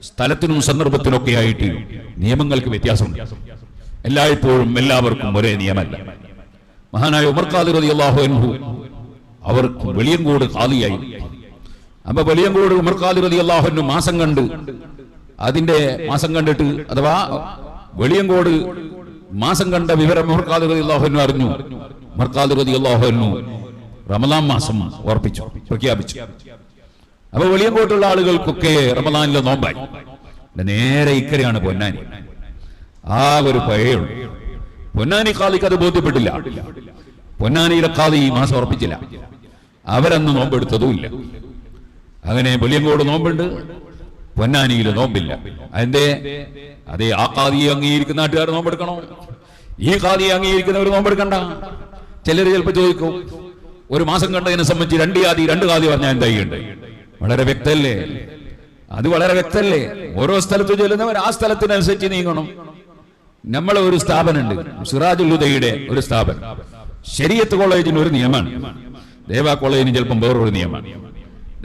സ്ഥലത്തിനും സന്ദർഭത്തിനൊക്കെ ആയിട്ട് നിയമങ്ങൾക്ക് വ്യത്യാസമുണ്ട്. എല്ലായ്പ്പോഴും എല്ലാവർക്കും ഒരേ നിയമമല്ല. മഹാനായ ഉമർ ഖാദി റളിയല്ലാഹു അൻഹു അവർ വെളിയങ്കോട് ഖാദിയായി. അപ്പൊ വെളിയങ്കോട് ഉമർ ഖാദി റളിയല്ലാഹു അൻഹു മാസം കണ്ടിട്ട് അഥവാ വെളിയങ്കോട് മാസം കണ്ട വിവരം ഉമർ ഖാദി റളിയല്ലാഹു അൻഹു അറിഞ്ഞു. ഉമർ ഖാദി റളിയല്ലാഹു അൻഹു റമദാൻ മാസം പ്രഖ്യാപിച്ചു. അപ്പൊ വെളിയങ്കോട്ടുള്ള ആളുകൾക്കൊക്കെ റമദാനിലെ നോമ്പായി. നേരെ ഇക്കരെയാണ് പൊന്നാനി. ആ ഒരു പഴയുള്ളൂ. പൊന്നാനി ഖാദിക്ക് അത് ബോധ്യപ്പെട്ടില്ല. പൊന്നാനിയുടെ ഖാദി ഈ മാസം ഉറപ്പിച്ചില്ല. അവരന്ന് നോമ്പെടുത്തതുമില്ല. അങ്ങനെ വെളിയങ്കോട് നോമ്പുണ്ട്, പൊന്നാനിയിൽ നോമ്പില്ല. അതിന്റെ അതേ ആ ഖാദിയെ അംഗീകരിക്കുന്ന നാട്ടുകാർ നോമ്പെടുക്കണോ, ഈ ഖാദിയെ അംഗീകരിക്കുന്നവർ നോമ്പെടുക്കണ്ട? ചിലർ ചിലപ്പോൾ ചോദിക്കും, ഒരു മാസം കണ്ടതിനെ സംബന്ധിച്ച് രണ്ട് ഖാദി പറഞ്ഞാൽ എന്തായിട്ടുണ്ട്? വളരെ വ്യക്തല്ലേ? അത് വളരെ വ്യക്തല്ലേ? ഓരോ സ്ഥലത്ത് ചെല്ലുന്നവർ ആ സ്ഥലത്തിനനുസരിച്ച് നീങ്ങണം. നമ്മളെ ഒരു സ്ഥാപനമുണ്ട്, സിറാജുൽ ഹുദയുടെ ഒരു സ്ഥാപനം. ശരീഅത്ത് കോളേജിന് ഒരു നിയമമാണ്, ദേവാ കോളേജിന് ചിലപ്പം വേറൊരു നിയമമാണ്.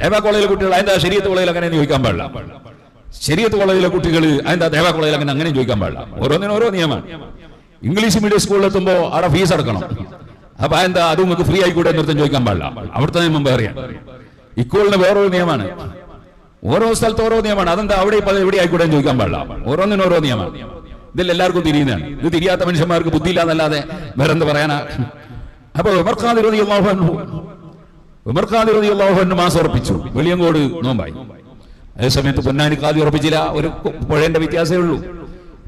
ദേവാ കോളേജിലെ കുട്ടികൾ അതിന്റെ ശരീഅത്ത് കോളേജിൽ അങ്ങനെ ചോദിക്കാൻ പാടില്ല. ശരീഅത്ത് കോളേജിലെ കുട്ടികൾ അതിന്റെ ദേവാ കോളേജിൽ അങ്ങനെ ചോദിക്കാൻ പാടില്ല. ഓരോന്നിനും ഓരോ നിയമമാണ്. ഇംഗ്ലീഷ് മീഡിയം സ്കൂളിൽ എത്തുമ്പോൾ അവിടെ ഫീസ് അടക്കണം. അപ്പൊ എന്താ അത് നിങ്ങൾക്ക് ഫ്രീ ആയിക്കൂടെ എന്നൊരുത്തം ചോദിക്കാൻ പാടില്ല. അവിടുത്തെ നിയമം വേറെയാണ്. ഇക്കോളിന് വേറൊരു നിയമമാണ്. ഓരോ സ്ഥലത്ത് ഓരോ നിയമമാണ്. അതെന്താ അവിടെ എവിടെ ആയിക്കൂടെ ചോദിക്കാൻ പാടില്ല. ഓരോന്നിനും ഓരോ നിയമമാണ്. ഇതിൽ എല്ലാവർക്കും തിരിയുന്നതാണ്. ഇത് തിരിയാത്ത മനുഷ്യന്മാർക്ക് ബുദ്ധിയില്ല എന്നല്ലാതെ വേറെന്ത് പറയാനാ? അപ്പൊ ഉമർ ഖാദി റളിയല്ലാഹു അൻഹു മാസം ഉറപ്പിച്ചു. വെളിയങ്കോട് നോമ്പായി. അതേസമയത്ത് പൊന്നാനി ഖാദി ഉറപ്പിച്ചില്ല. ഒരു പുഴേന്റെ വ്യത്യാസമേ ഉള്ളൂ.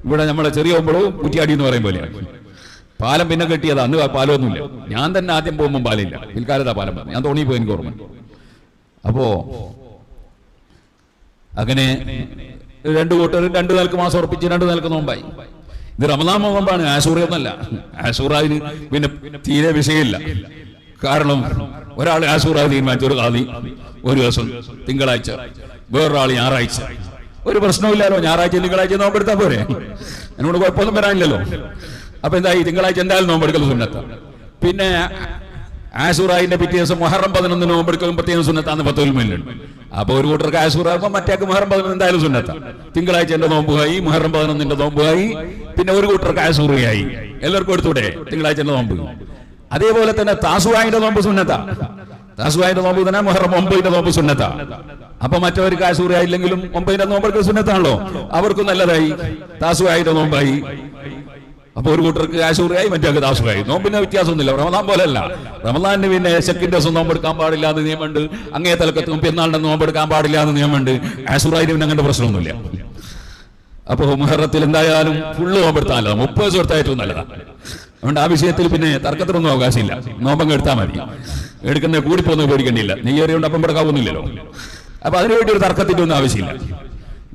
ഇവിടെ നമ്മളെ ചെറിയ ഒമ്പളോ കുറ്റിയാടി എന്ന് പറയും പോലെയാണ്. പാലം പിന്നെ കെട്ടിയതാ. അന്ന് പാലമൊന്നുമില്ല. ഞാൻ തന്നെ ആദ്യം പോകുമ്പോൾ പാലില്ല. പിൽക്കാലത്താ പാലം പറഞ്ഞു. ഞാൻ തോണി പോയി, എനിക്ക് ഓർമ്മ. അപ്പോ അങ്ങനെ രണ്ടു കൂട്ടരും രണ്ടു നിലക്ക് മാസം ഉറപ്പിച്ച് രണ്ടു നിലക്ക് നോമ്പായി. ഇത് റമദാൻ നോമ്പാണ്, ആശൂറയൊന്നല്ല. ആശൂറായിന് പിന്നെ തീരെ വിഷയമില്ല. കാരണം ഒരാൾ ആശൂറ തീരുമാനിച്ചു, ഒരു ഖാദി ഒരു ദിവസം തിങ്കളാഴ്ച, വേറൊരാൾ ഞായറാഴ്ച. ഒരു പ്രശ്നമില്ലല്ലോ, ഞായറാഴ്ച തിങ്കളാഴ്ച നോമ്പെടുത്താൽ പോരെ, എന്നോട് കുഴപ്പമൊന്നും വരാനില്ലല്ലോ. അപ്പൊ എന്തായി, തിങ്കളാഴ്ച എന്തായാലും നോമ്പെടുക്കൽ സുന്നത്താ. പിന്നെ ആശൂറായിന്റെ പിറ്റേ ദിവസം മുഹറം 11 നോമ്പെടുക്കലും പ്രത്യേകം സുന്നത്താന്ന് ഫത്വയിൽ മേലുണ്ട്. അപ്പൊ ഒരു കൂട്ടർക്ക് ആശൂറാകുമ്പോൾ മറ്റേക്ക് മുഹറം 11 എന്തായാലും സുന്നത്താ. തിങ്കളാഴ്ച എന്റെ നോമ്പുമായി, മുഹറം 11 നോമ്പുമായി. പിന്നെ ഒരു കൂട്ടർക്ക് ആശൂറയായി. എല്ലാവർക്കും എടുത്തൂടെ തിങ്കളാഴ്ച നോമ്പ്. അതേപോലെ തന്നെ താസുവായിന്റെ നോമ്പ് സുന്നത്താ. താസുവായിന്റെ നോമ്പ് തന്നെ മുഹറം 9 നോമ്പ് സുന്നത്താ. അപ്പൊ മറ്റവർക്ക് ആശൂറയായില്ലെങ്കിലും 9 നോമ്പെടുക്കൽ സുന്നത്താണല്ലോ. അവർക്കും നല്ലതായി, താസുവായിന്റെ നോമ്പായി. അപ്പൊ ഒരു കൂട്ടർക്ക് ആശൂറയായി, മറ്റേ താസുവായി. നോമ്പിന് വ്യത്യാസമൊന്നുമില്ല. റമദാൻ പോലെയല്ല. റമദാനിന് പിന്നെ സെക്കൻഡ് ദിവസം നോമ്പെടുക്കാൻ പാടില്ല എന്ന് നിയമമുണ്ട്. അങ്ങേ തലക്കത്തും പെരുന്നാളിന്റെ നോമ്പെടുക്കാൻ പാടില്ല എന്ന് നിയമമുണ്ട്. ആശൂറായിന് പിന്നെ അങ്ങനത്തെ പ്രശ്നമൊന്നുമില്ല. അപ്പൊ മുഹറത്തിൽ എന്തായാലും ഫുള്ള് നോമ്പെടുത്താനല്ല, 30 ദിവസം എടുത്താൽ ഏറ്റവും നല്ലതാണ്. അതുകൊണ്ട് ആ വിഷയത്തിൽ പിന്നെ തർക്കത്തിനൊന്നും അവകാശമില്ല. നോമ്പങ്ങ് എടുത്താൽ മതി. എടുക്കുന്ന കൂടിപ്പോന്ന് പേടിക്കേണ്ടിയില്ല. നെയ്യേറിയോണ്ട് അപ്പം എടുക്കാവുന്നില്ലല്ലോ. അപ്പൊ അതിനുവേണ്ടി ഒരു തർക്കത്തിന്റെ ഒന്നും ആവശ്യമില്ല.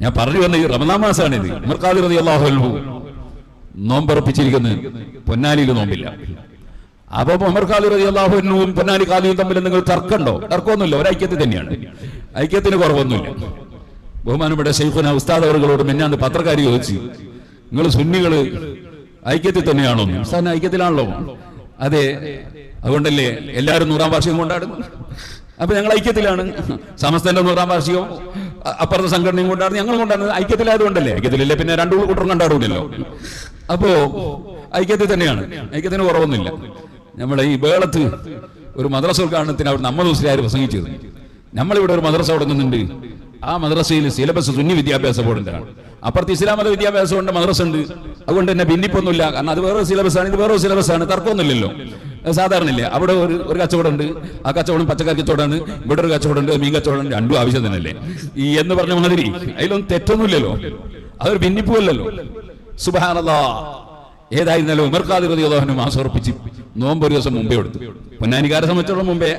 ഞാൻ പറഞ്ഞു വന്ന ഈ റമദാൻ മാസമാണിത്. ഉമർ ഖാദി റളിയല്ലാഹു അൻഹു നോമ്പുറപ്പിച്ചിരിക്കുന്നത്, പൊന്നാനിയിൽ നോമ്പില്ല. അപ്പൊ ഉമർ ഖാദി റളിയല്ലാഹു അൻഹുവും പൊന്നാനി ഖാദിയും തമ്മിൽ നിങ്ങൾ തർക്കമുണ്ടോ? തർക്കമൊന്നുമില്ല. ഒരു ഐക്യത്തിൽ തന്നെയാണ്. ഐക്യത്തിന് കുറവൊന്നുമില്ല. ബഹുമാനപ്പെട്ട ശൈഖുന ഉസ്താദ് അവர்களോട് മെന്നാന്ന് പത്രക്കാരി ചോദിച്ചു, നിങ്ങൾ സുന്നികള് ഐക്യത്തിൽ തന്നെയാണോ? ഉസ്താദിന് ഐക്യത്തിലാണല്ലോ. അതെ, അതുകൊണ്ടല്ലേ എല്ലാവരും 100-ാം വാർഷികം കൊണ്ടാടുന്നു. അപ്പൊ ഞങ്ങൾ ഐക്യത്തിലാണ്. സമസ്തന്റെ 100-ാം വാർഷികവും അപ്പുറത്തെ സംഘടനയും കൊണ്ടാണ് ഞങ്ങൾ കൊണ്ടാണ്. ഐക്യത്തിലായതുകൊണ്ടല്ലേ. ഐക്യത്തിലല്ലേ പിന്നെ രണ്ടു കൂട്ടരും കണ്ടാടൂല്ലോ. അപ്പോ ഐക്യത്തിൽ തന്നെയാണ്. ഐക്യത്തിന് കുറവൊന്നുമില്ല. നമ്മളെ ഈ വേളത്ത് ഒരു മദ്രസ ഉദ്ഘാടനത്തിന് അവർ നമ്മൾ മുസ്ലിയാർ പ്രസംഗിച്ചത്. നമ്മളിവിടെ ഒരു മദ്രസ തുടങ്ങുന്നുണ്ട്. ആ മദ്രസയിൽ സിലബസ് സുന്നി വിദ്യാഭ്യാസ ബോർഡിന്റെ ആണ്. അപ്പുറത്ത് ഇസ്ലാം മത വിദ്യാഭ്യാസം കൊണ്ട് മദ്രസ ഉണ്ട്. അതുകൊണ്ട് തന്നെ ഭിന്നിപ്പൊന്നുമില്ല. കാരണം അത് വേറെ സിലബസാണ്, ഇത് വേറെ സിലബസാണ്. തർക്കമൊന്നുമില്ലല്ലോ. സാധാരണ ഇല്ലേ, അവിടെ ഒരു കച്ചവടം ഉണ്ട്. ആ കച്ചവടം പച്ചക്കറി കച്ചവടമാണ്. ഇവിടെ ഒരു കച്ചവടം ഉണ്ട്, മീൻ കച്ചവടം. രണ്ടും ആവശ്യം തന്നെയല്ലേ ഈ എന്ന് പറഞ്ഞ മാതിരി. അതിലൊന്നും തെറ്റൊന്നുമില്ലല്ലോ. അതൊരു ഭിന്നിപ്പുമല്ലല്ലോ. സുബ്ഹാനല്ലാഹ്. ഏതായിരുന്നല്ലോ ഉമർ ഖാദി റളിയല്ലാഹു അൻഹു മാസം ഉറപ്പിച്ച് നോമ്പ് ഒരു ദിവസം മുമ്പേ എടുത്തു. പൊന്നാനിക്കാരെ സംബന്ധിച്ചോളം മുമ്പേ,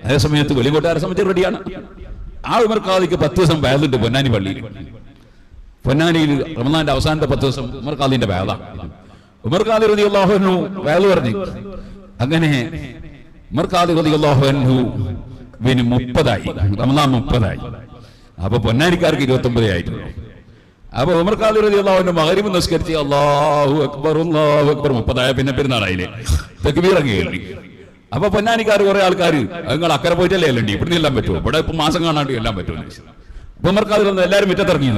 അതേ സമയത്ത് വെളിങ്കോട്ടുകാരെ സംബന്ധിച്ച് റെഡിയാണ്. ആ ഉമർ ഖാദിക്ക് 10 ദിവസം വയലുണ്ട് പൊന്നാനി പള്ളിയിൽ. പൊന്നാനിയിൽ റമദാന്റെ അവസാനത്തെ 10 ദിവസം ഉമർ ഖാദിന്റെ വയല. ഉമർ ഖാദി റളിയല്ലാഹു അൻഹു വയൽ പറഞ്ഞു. അങ്ങനെ ഉമർ ഖാദി റളിയല്ലാഹു അൻഹു 30 റമദാൻ 30. അപ്പൊ പൊന്നാനിക്കാർക്ക് 29 ആയിട്ടുള്ളൂ. അപ്പൊ ഉമർ ഖാദി റളിയല്ലാഹു അൻഹു മഗ്രിബ് നിസ്കരിച്ച് അല്ലാഹു അക്ബർ 30 പിന്നെ പെരുന്നാളായില്ലേ, തക്ബീർ അങ്ങ് കേൾവി. അപ്പൊ പൊന്നാനിക്കാർ കുറെ ആൾക്കാർ നിങ്ങൾ അക്കരെ പോയിട്ടല്ലേ അല്ലേ, ഇവിടുന്ന് എല്ലാം പറ്റുമോ? ഇവിടെ ഇപ്പൊ മാസം കാണാണ്ട് എല്ലാം പറ്റുമോ? ഉമർക്കാദിൽ എല്ലാവരും മുറ്റത്തിറങ്ങി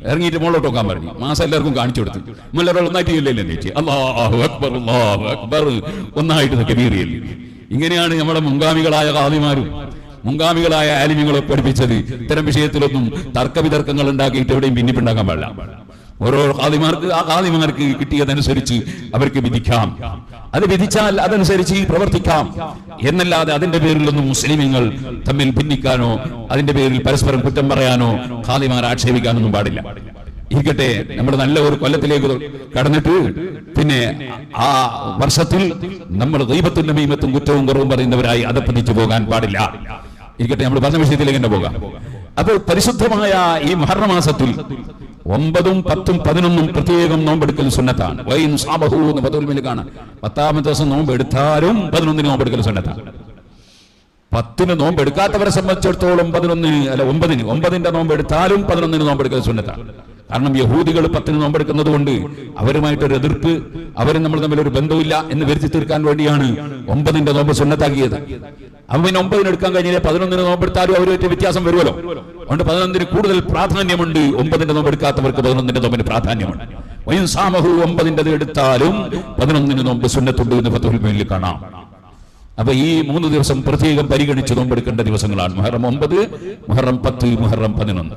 ഇറങ്ങിയിട്ട് മുകളിലോട്ട് നോക്കാൻ പറഞ്ഞു. മാസം എല്ലാവർക്കും കാണിച്ചു കൊടുത്തു. എല്ലാവരും ഒന്നായിട്ട് ഇല്ലേ അല്ലാഹു അക്ബർ അല്ലാഹു അക്ബർ ഒന്നായിട്ട് തക്ബീറിയല്ലേ. ഇങ്ങനെയാണ് നമ്മുടെ മുൻഗാമികളായ ഖാദിമാരും മുൻഗാമികളായ ആലിമ്യങ്ങളെ പഠിപ്പിച്ചത്. ഇത്തരം വിഷയത്തിലൊന്നും തർക്കവിതർക്കങ്ങൾ ഉണ്ടാക്കിയിട്ട് എവിടെയും ഭിന്നിപ്പുണ്ടാക്കാൻ പാടില്ല. ഓരോ ഖാദിമാർക്ക് കിട്ടിയതനുസരിച്ച് അവർക്ക് വിധിക്കാം. അത് വിധിച്ചാൽ അതനുസരിച്ച് പ്രവർത്തിക്കാം എന്നല്ലാതെ അതിന്റെ പേരിലൊന്നും മുസ്ലിമീങ്ങൾ തമ്മിൽ ഭിന്നിക്കാനോ അതിന്റെ പേരിൽ പരസ്പരം കുറ്റം പറയാനോ ഖാദിമാരെ ആക്ഷേപിക്കാനൊന്നും പാടില്ല. ഇരിക്കട്ടെ, നമ്മൾ നല്ല ഒരു കൊല്ലത്തിലേക്ക് കടന്നിട്ട് പിന്നെ ആ വർഷത്തിൽ നമ്മൾ ഗീബത്തും നമീമത്തും കുറ്റവും കുറവും പറയുന്നവരായി അധപ്പതിച്ചു പോകാൻ പാടില്ല. ഇരിക്കട്ടെ, നമ്മൾ പറഞ്ഞ വിഷയത്തിലേക്ക് തന്നെ പോകാം. അപ്പോൾ പരിശുദ്ധമായ ഈ മുഹറം മാസത്തിൽ 9, 10, 11 പ്രത്യേകം നോമ്പെടുക്കൽ സുന്നത്താണ്. കാണാം 10-ാമത്തെ ദിവസം നോമ്പ് എടുത്താലും 11 നോമ്പെടുക്കൽ സുന്നത്താണ്. 10 നോമ്പ് എടുക്കാത്തവരെ സംബന്ധിച്ചിടത്തോളം 9ന്റെ നോമ്പ് എടുത്താലും 11 നോമ്പെടുക്കൽ സുന്നത്താണ്. കാരണം യഹൂദികൾ 10 നോമ്പെടുക്കുന്നത് കൊണ്ട് അവരുമായിട്ടൊരു എതിർപ്പ്, അവരും നമ്മൾ തമ്മിൽ ഒരു ബന്ധമില്ല എന്ന് വരുത്തി തീർക്കാൻ വേണ്ടിയാണ് 9ന്റെ നോമ്പ് സുന്നത്താക്കിയത്. അവൻ 9 എടുക്കാൻ കഴിഞ്ഞാൽ 11 നോമ്പെടുത്താലും അവരുമായിട്ട് വ്യത്യാസം വരുമല്ലോ. അതുകൊണ്ട് 11 കൂടുതൽ പ്രാധാന്യമുണ്ട്. 9ന്റെ നോമ്പ് എടുക്കാത്തവർക്ക് 11ന്റെ നോമ്പിന് പ്രാധാന്യമുണ്ട്. 9 എടുത്താലും 11 നോമ്പ് സുന്നത്തുണ്ട് എന്ന് ഫത്ഹുൽ മുഈനിൽ കാണാം. അപ്പൊ ഈ 3 ദിവസം പ്രത്യേകം പരിഗണിച്ച് നോമ്പെടുക്കേണ്ട ദിവസങ്ങളാണ് മുഹറം 9, മുഹറം 10, മുഹറം 11.